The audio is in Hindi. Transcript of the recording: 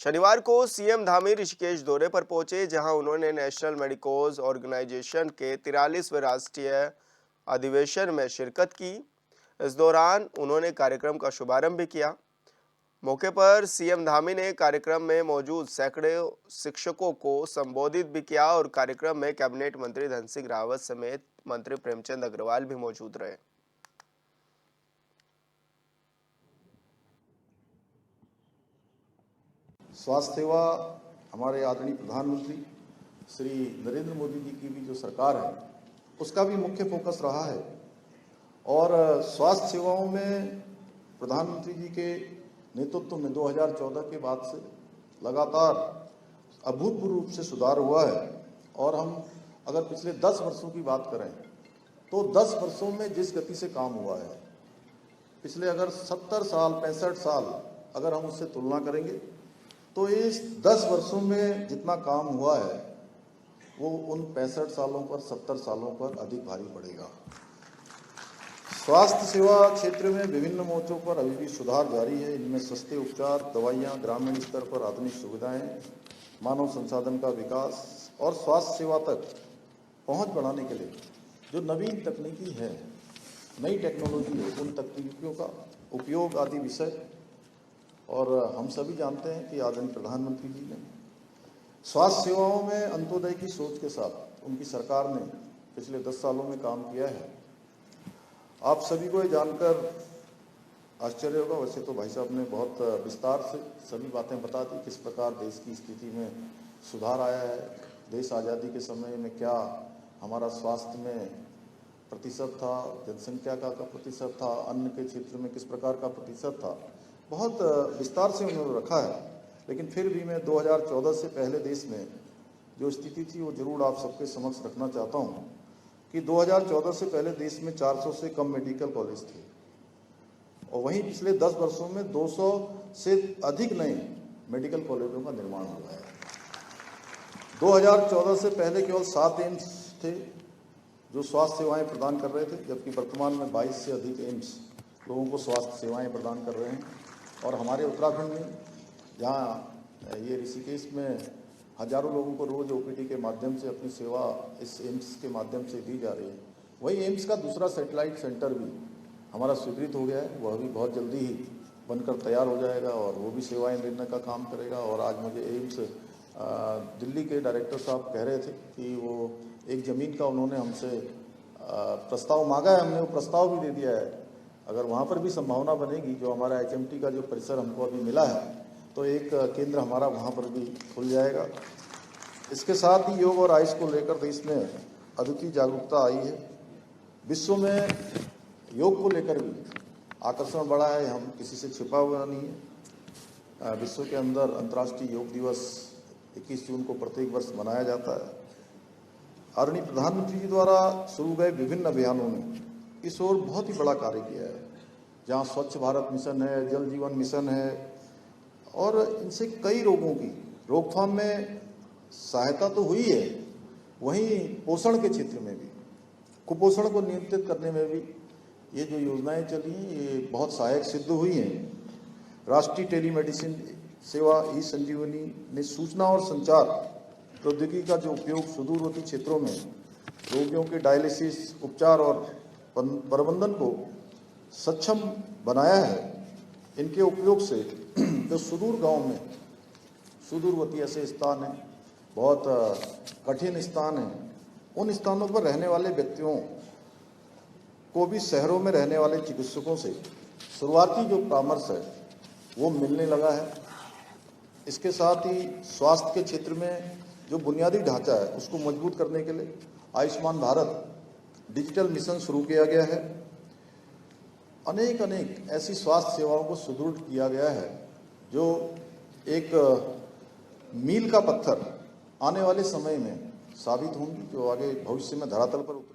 शनिवार को सीएम धामी ऋषिकेश दौरे पर पहुंचे, जहां उन्होंने नेशनल मेडिकोज ऑर्गेनाइजेशन के 43वें राष्ट्रीय अधिवेशन में शिरकत की। इस दौरान उन्होंने कार्यक्रम का शुभारंभ भी किया। मौके पर सीएम धामी ने कार्यक्रम में मौजूद सैकड़ों शिक्षकों को संबोधित भी किया और कार्यक्रम में कैबिनेट मंत्री धन सिंह रावत समेत मंत्री प्रेमचंद अग्रवाल भी मौजूद रहे। स्वास्थ्य सेवा हमारे आदरणीय प्रधानमंत्री श्री नरेंद्र मोदी जी की भी जो सरकार है उसका भी मुख्य फोकस रहा है और स्वास्थ्य सेवाओं में प्रधानमंत्री जी के नेतृत्व में 2014 के बाद से लगातार अभूतपूर्व रूप से सुधार हुआ है। और हम अगर पिछले 10 वर्षों की बात करें तो 10 वर्षों में जिस गति से काम हुआ है, पिछले अगर 70 साल 65 साल अगर हम उससे तुलना करेंगे तो इस 10 वर्षों में जितना काम हुआ है वो उन 65 सालों पर 70 सालों पर अधिक भारी पड़ेगा। स्वास्थ्य सेवा क्षेत्र में विभिन्न मोर्चों पर अभी भी सुधार जारी है। इनमें सस्ते उपचार, दवाइयाँ, ग्रामीण स्तर पर आधुनिक सुविधाएं, मानव संसाधन का विकास और स्वास्थ्य सेवा तक पहुंच बढ़ाने के लिए जो नवीन तकनीकी है, नई टेक्नोलॉजी है, उन तकनीकियों का उपयोग आदि विषय। और हम सभी जानते हैं कि आदरणीय प्रधानमंत्री जी ने स्वास्थ्य सेवाओं में अंत्योदय की सोच के साथ उनकी सरकार ने पिछले 10 सालों में काम किया है। आप सभी को ये जानकर आश्चर्य होगा, वैसे तो भाई साहब ने बहुत विस्तार से सभी बातें बता दी, किस प्रकार देश की स्थिति में सुधार आया है। देश आज़ादी के समय में क्या हमारा स्वास्थ्य में प्रतिशत था, जनसंख्या का प्रतिशत था, अन्न के क्षेत्र में किस प्रकार का प्रतिशत था, बहुत विस्तार से उन्होंने रखा है। लेकिन फिर भी मैं 2014 से पहले देश में जो स्थिति थी वो जरूर आप सबके समक्ष रखना चाहता हूँ कि 2014 से पहले देश में 400 से कम मेडिकल कॉलेज थे और वहीं पिछले 10 वर्षों में 200 से अधिक नए मेडिकल कॉलेजों का निर्माण हुआ है। 2014 से पहले केवल 7 एम्स थे जो स्वास्थ्य सेवाएं प्रदान कर रहे थे, जबकि वर्तमान में 22 से अधिक एम्स लोगों को स्वास्थ्य सेवाएं प्रदान कर रहे हैं। और हमारे उत्तराखंड में जहाँ ये ऋषिकेश में हजारों लोगों को रोज ओपीडी के माध्यम से अपनी सेवा इस एम्स के माध्यम से दी जा रही है। वही एम्स का दूसरा सैटेलाइट सेंटर भी हमारा स्वीकृत हो गया है, वह भी बहुत जल्दी ही बनकर तैयार हो जाएगा और वो भी सेवाएं देने का काम करेगा। और आज मुझे एम्स दिल्ली के डायरेक्टर साहब कह रहे थे कि वो एक ज़मीन का उन्होंने हमसे प्रस्ताव मांगा है, हमने वो प्रस्ताव भी दे दिया है। अगर वहाँ पर भी संभावना बनेगी, जो हमारा HMT का जो परिसर हमको अभी मिला है, तो एक केंद्र हमारा वहाँ पर भी खुल जाएगा। इसके साथ ही योग और आयुष को लेकर देश में अद्वितीय जागरूकता आई है। विश्व में योग को लेकर भी आकर्षण बढ़ा है, हम किसी से छिपा हुआ नहीं है। विश्व के अंदर अंतर्राष्ट्रीय योग दिवस 21 जून को प्रत्येक वर्ष मनाया जाता है। आदरणीय प्रधानमंत्री जी द्वारा शुरू गए विभिन्न अभियानों ने इस ओर बहुत ही बड़ा कार्य किया है, जहाँ स्वच्छ भारत मिशन है, जल जीवन मिशन है और इनसे कई रोगों की रोकथाम में सहायता तो हुई है, वहीं पोषण के क्षेत्र में भी, कुपोषण को नियंत्रित करने में भी ये जो योजनाएं चली हैं ये बहुत सहायक सिद्ध हुई हैं। राष्ट्रीय टेलीमेडिसिन सेवा ई संजीवनी ने सूचना और संचार प्रौद्योगिकी का जो उपयोग सुदूरवर्ती क्षेत्रों में रोगियों के डायलिसिस, उपचार और प्रबंधन को सक्षम बनाया है। इनके उपयोग से जो सुदूर गांव में, सुदूरवर्ती ऐसे स्थान हैं, बहुत कठिन स्थान हैं, उन स्थानों पर रहने वाले व्यक्तियों को भी शहरों में रहने वाले चिकित्सकों से शुरुआती जो परामर्श है वो मिलने लगा है। इसके साथ ही स्वास्थ्य के क्षेत्र में जो बुनियादी ढांचा है उसको मजबूत करने के लिए आयुष्मान भारत डिजिटल मिशन शुरू किया गया है। अनेक ऐसी स्वास्थ्य सेवाओं को सुदृढ़ किया गया है जो एक मील का पत्थर आने वाले समय में साबित होंगी, जो आगे भविष्य में धरातल पर उतरेंगी।